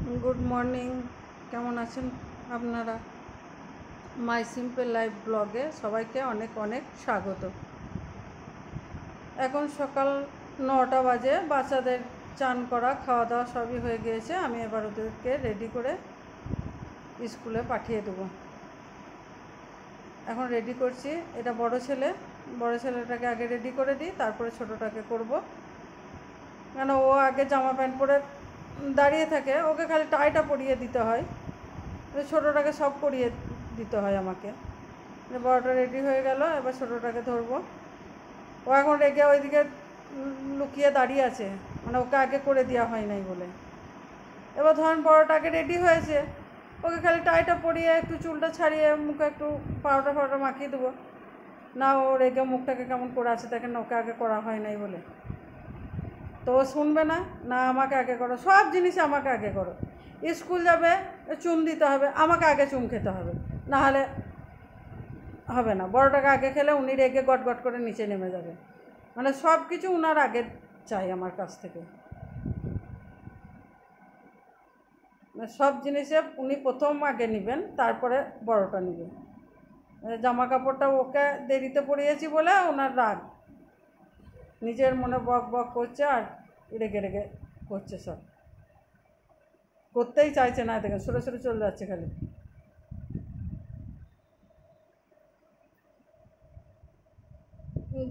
Good morning केमन आছেন আপনারা माई simple life ब्लगे सबाइके अनेक अनेक स्वागत। এখন সকাল 9টা বাজে, বাচ্চাদের চান করা খাওয়া দাওয়া সবই হয়ে গিয়েছে। আমি এবার ওদেরকে রেডি করে স্কুলে পাঠিয়ে দেবো। এখন রেডি করছি। এটা বড় ছেলেটাকে আগে রেডি করে দিই, তারপরে ছোটোটাকে করব। কেন ও আগে জামা প্যান্ট পরে দাঁড়িয়ে থাকে, ওকে খালি টাইটা পরিয়ে দিতে হয়, ছোটোটাকে সব পরিয়ে দিতে হয় আমাকে। বড়টা রেডি হয়ে গেল, এবার ছোটোটাকে ধরবো। ও এখন রেগে ওইদিকে লুকিয়ে দাঁড়িয়ে আছে, মানে ওকে আগে করে দেওয়া হয় নাই বলে। এবার ধরেন বড়টাকে রেডি হয়েছে, ওকে খালি টাইটা পরিয়ে একটু চুলটা ছাড়িয়ে মুখে একটু পাউডার মাখিয়ে দেবো। না, ও রেগে মুখটাকে কেমন করে আছে দেখেন, ওকে আগে করা হয় নাই বলে। তো ও শুনবে না, না আমাকে আগে করো, সব জিনিস আমাকে আগে করো। স্কুল যাবে, চুম দিতে হবে, আমাকে আগে চুম খেতে হবে, না হলে হবে না। বড়টাকে আগে খেলে উনি রেগে গট করে নিচে নেমে যাবে, মানে সব কিছু উনার আগে চাই আমার কাছ থেকে। সব জিনিসে উনি প্রথম আগে নেবেন, তারপরে বড়টা নেবেন। জামা কাপড়টা ওকে দেরিতে পরিয়েছি বলে ওনার রাগ, নিজের মনে বক করছে আর রেগে করছে, সব করতেই চাইছে না। দেখে সরে চলে যাচ্ছে খালি।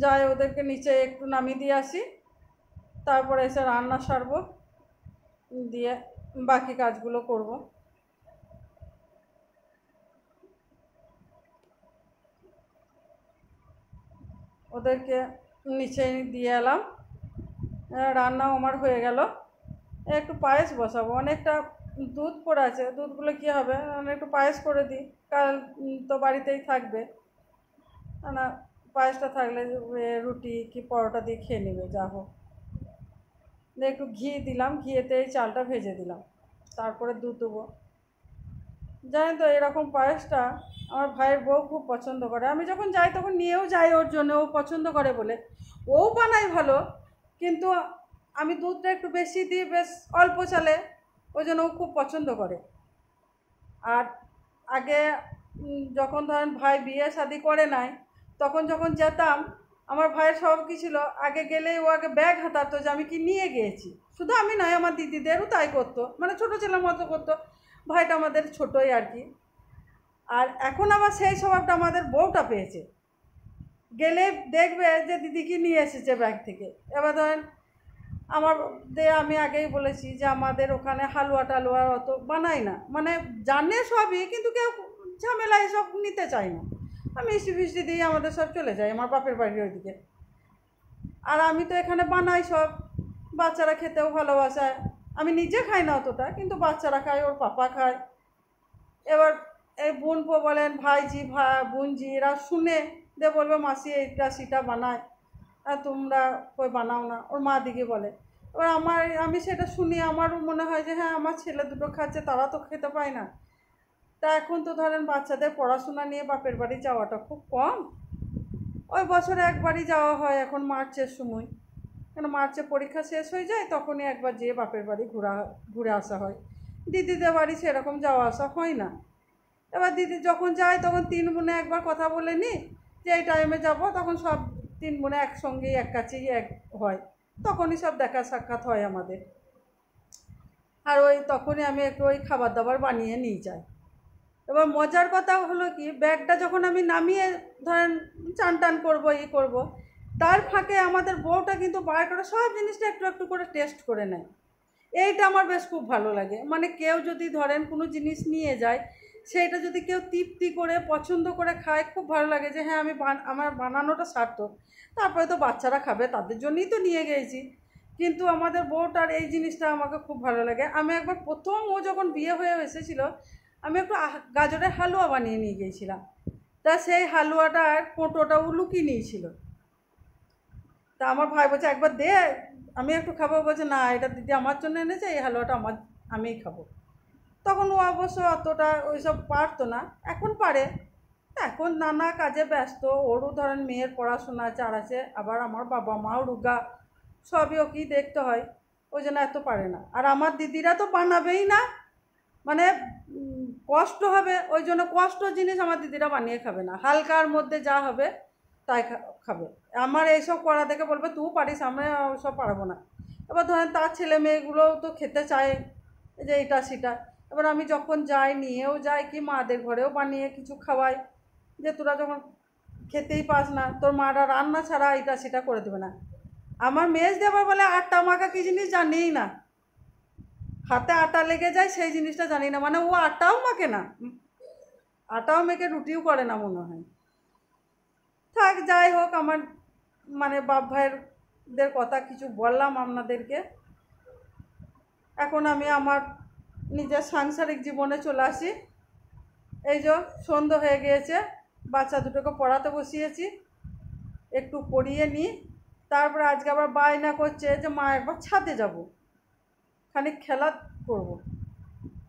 যাই ওদেরকে নিচে একটু নামিয়ে দিয়ে আসি, তারপরে এসে রান্না সারবো, দিয়ে বাকি কাজগুলো করব। ওদেরকে নিচে দিয়ে এলাম, রান্নাও আমার হয়ে গেল। একটু পায়েস বসাবো, অনেকটা দুধ পড়ে আছে, দুধগুলো কী হবে, একটু পায়েস করে দিই, কাল তো বাড়িতেই থাকবে না। পায়েসটা থাকলে রুটি কি পরোটা দিয়ে খেয়ে নেবে, যা হোক। একটু ঘি দিলাম, ঘিয়েতে এই চালটা ভেজে দিলাম, তারপরে দুধ দেবো। জানেন তো, এরকম পায়েসটা আমার ভাইয়ের বউ খুব পছন্দ করে। আমি যখন যাই তখন নিয়েও যাই ওর জন্য, ও পছন্দ করে বলে। ও বানায় ভালো, কিন্তু আমি দুধটা একটু বেশি দিই, বেশ অল্প চালে, ওই জন্য ও খুব পছন্দ করে। আর আগে যখন ধরেন ভাই বিয়ে শাদি করে নাই, তখন যখন যেতাম, আমার ভাইয়ের সব কী ছিল, আগে গেলেই ও আগে ব্যাগ হাতাতো যে আমি কি নিয়ে গিয়েছি। শুধু আমি নয়, আমার দিদিদেরও তাই করতো, মানে ছোটো ছেলের মতো করতো। ভাইটা আমাদের ছোটোই আর কি। আর এখন আবার সেই স্বভাবটা আমাদের বউটা পেয়েছে, গেলে দেখবে যে দিদি কি নিয়ে এসেছে ব্যাগ থেকে। এবার ধরেন আমি আগেই বলেছি যে আমাদের ওখানে হালুয়া টালুয়া অত বানাই না, মানে জানে সবই, কিন্তু কেউ ঝামেলা এসব নিতে চায় না। আমি মিষ্টি ফিষ্টি দিয়ে আমাদের সব চলে যায় আমার বাপের বাড়ির ওইদিকে। আর আমি তো এখানে বানাই সব, বাচ্চারা খেতেও ভালোবাসায়। আমি নিজে খাই না অতটা, কিন্তু বাচ্চারা খায়, ওর পাপা খায়। এবার এই বোনপো বলেন, ভাইজি বোনজি, এরা শুনে দে বলবে মাসি এইটা সেটা বানায়, আর তোমরা কই বানাও না, ওর মা দিকে বলে। এবার আমি সেটা শুনি, আমারও মনে হয় যে হ্যাঁ, আমার ছেলে দুটো খাচ্ছে, তারা তো খেতে পায় না। তা এখন তো ধরেন বাচ্চাদের পড়াশোনা নিয়ে বাপের বাড়ি যাওয়াটা খুব কম, ওই বছরে একবারই যাওয়া হয় এখন মার্চের সময়, কেন মার্চে পরীক্ষা শেষ হয়ে যায়, তখনই একবার যেয়ে বাপের বাড়ি ঘুরে আসা হয়। দিদিদের বাড়ি সেরকম যাওয়া আসা হয় না। এবার দিদি যখন যায় তখন 3 বোনে একবার কথা বলে নিই যে এই টাইমে যাব, তখন সব 3 বোনে একসঙ্গেই এক কাছেই এক হয়, তখনই সব দেখা সাক্ষাৎ হয় আমাদের। আর ওই তখনই আমি একটু ওই খাবার দাবার বানিয়ে নিয়ে যাই। এবার মজার কথা হলো কি, ব্যাগটা যখন আমি নামিয়ে ধরেন চান টান করবো, করবো, তার ফাঁকে আমাদের বউটা কিন্তু বার করে সব জিনিসটা একটু একটু করে টেস্ট করে নেয়। এইটা আমার বেশ খুব ভালো লাগে। মানে কেউ যদি ধরেন কোনো জিনিস নিয়ে যায়, সেইটা যদি কেউ তৃপ্তি করে পছন্দ করে খায়, খুব ভালো লাগে যে হ্যাঁ, আমার বানানোটা সার্থক। তারপরে তো বাচ্চারা খাবে, তাদের জন্যই তো নিয়ে গিয়েছি। কিন্তু আমাদের বউটার এই জিনিসটা আমাকে খুব ভালো লাগে। আমি একবার প্রথম ও যখন বিয়ে হয়ে এসেছিল, আমি একটু গাজরের হালুয়া বানিয়ে নিয়ে গিয়েছিলাম। তা সেই হালুয়াটার কোটোটা ও লুকিয়ে নিয়েছিল। তা আমার ভাই বলছে একবার দে, আমি একটু খাবো। বলছে না, এটা দিদি আমার জন্য এনেছে, এই হালুয়াটা আমিই খাবো। তখন ও অবশ্য অতটা ওইসব পারতো না, এখন পারে। এখন নানা কাজে ব্যস্ত, ওরও ধরেন মেয়ের পড়াশোনা চার আছে, আবার আমার বাবা মাও রুগা, সবই ওকেই দেখতে হয়, ওই জন্য এত পারে না। আর আমার দিদিরা তো বানাবেই না, মানে কষ্ট হবে, ওই জন্য কষ্ট জিনিস আমার দিদিরা বানিয়ে খাবে না, হালকার মধ্যে যা হবে তাই খাবে। আমার এইসব করা দেখে বলবে তুই পারিস, আমরা সব পারবো না। এবার ধরেন তার ছেলে মেয়েগুলোও তো খেতে চায় যে এটা সেটা। এবার আমি যখন যাই, নিয়েও যাই, কি মাদের ঘরেও বানিয়ে কিছু খাওয়াই, যে তোরা যখন খেতেই পাস না, তোর মারা রান্না ছাড়া এটা সেটা করে দেবে না। আমার মেজ দেবার বলে আটা মাখা কী জিনিস জানিই না, হাতে আটা লেগে যায় সেই জিনিসটা জানি না, মানে ও আটাও মাখে না, আটাও মেখে রুটিও করে না মনে হয়। থাক, যাই হোক, আমার মানে বাপ ভাইয়েরদের কথা কিছু বললাম আপনাদেরকে। এখন আমি আমার নিজের সাংসারিক জীবনে চলে আসি। এই যে সন্ধ্যা হয়ে গিয়েছে, বাচ্চা দুটোকে পড়াতে বসিয়েছি, একটু পড়িয়ে নিই, তারপরে আজকে আবার বায়না করছে যে মা একবার ছাদে যাব, খানিক খেলা করব।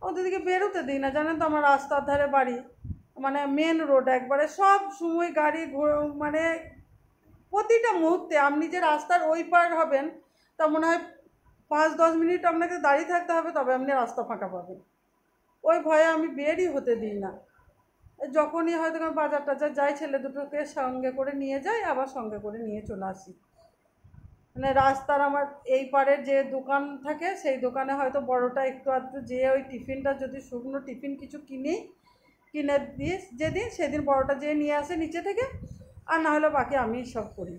ওদেরকে বেরোতে দিই না, জানেন তো আমার রাস্তার ধারে বাড়ি, মানে মেন রোড একবারে, সব সময় গাড়ি মানে প্রতিটা মুহূর্তে আপনি যে রাস্তার ওই পার হবেন তা মনে হয় 5-10 মিনিট আপনাকে দাঁড়িয়ে থাকতে হবে, তবে আপনি রাস্তা ফাঁকা পাবেন। ওই ভয়ে আমি বেরই হতে দিই না। যখনই হয়তো বাজার টাজার যাই, ছেলে দুটোকে সঙ্গে করে নিয়ে যাই, আবার সঙ্গে করে নিয়ে চলে আসি। মানে রাস্তার আমার এই পারের যে দোকান থাকে, সেই দোকানে হয়তো বড়টা একটু আধটু যেয়ে ওই টিফিনটা যদি শুকনো টিফিন কিছু কিনে দিই যেদিন, সেদিন বড়টা যেয়ে নিয়ে আসে নিচে থেকে, আর না হলে বাকি আমি সব করি।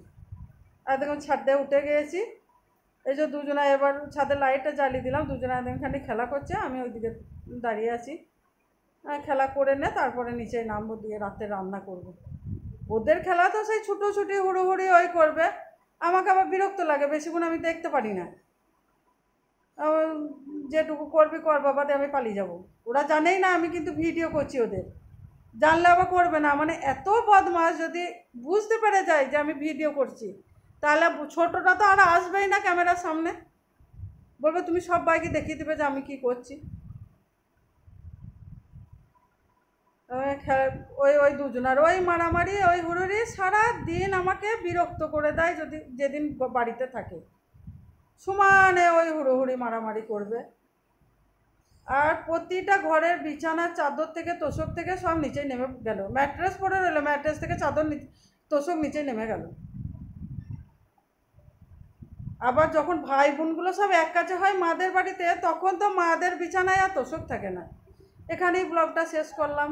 আর দেখুন ছাদে উঠে গিয়েছি, এই যে দুজনা এবার ছাদের লাইটটা জ্বালিয়ে দিলাম, দুজনা একখানি খেলা করছে, আমি ওইদিকে দাঁড়িয়ে আছি। খেলা করে নে, তারপরে নিচে নামবো, দিয়ে রাতে রান্না করব। ওদের খেলা তো সেই ছুটোছুটি হুড়োহুড়ি ওই করবে, আমাকে আবার বিরক্ত লাগে, বেশিক্ষণ আমি দেখতে পারি না। যেটুকু করবি কর বাবা, দিয়ে আমি পালিয়ে যাব। ওরা জানেই না আমি কিন্তু ভিডিও করছি, ওদের জানলে আবার করবে না। মানে এত বদমাস, যদি বুঝতে পেরে যায় যে আমি ভিডিও করছি, তাহলে ছোটটা তো আর আসবেই না ক্যামেরার সামনে, বলবে তুমি সবাইকে দেখিয়ে দেবে যে আমি কি করছি। ওই ওই দুজনার ওই মারামারি, ওই হুড়ুড়ি সারা দিন আমাকে বিরক্ত করে দেয়। যদি যেদিন বাড়িতে থাকে, সমানে ওই হুড়োহুড়ি মারামারি করবে। আর প্রতিটা ঘরের বিছানার চাদর থেকে তোষক থেকে সব নিচেই নেমে গেল, ম্যাট্রেস পরে রইলো, ম্যাট্রেস থেকে চাদর তোষক নিচেই নেমে গেল। আবার যখন ভাই বোনগুলো সব এক কাছে হয় মাদের বাড়িতে, তখন তো মাদের বিছানায় আর তোষক থাকে না। এখানেই ব্লগটা শেষ করলাম।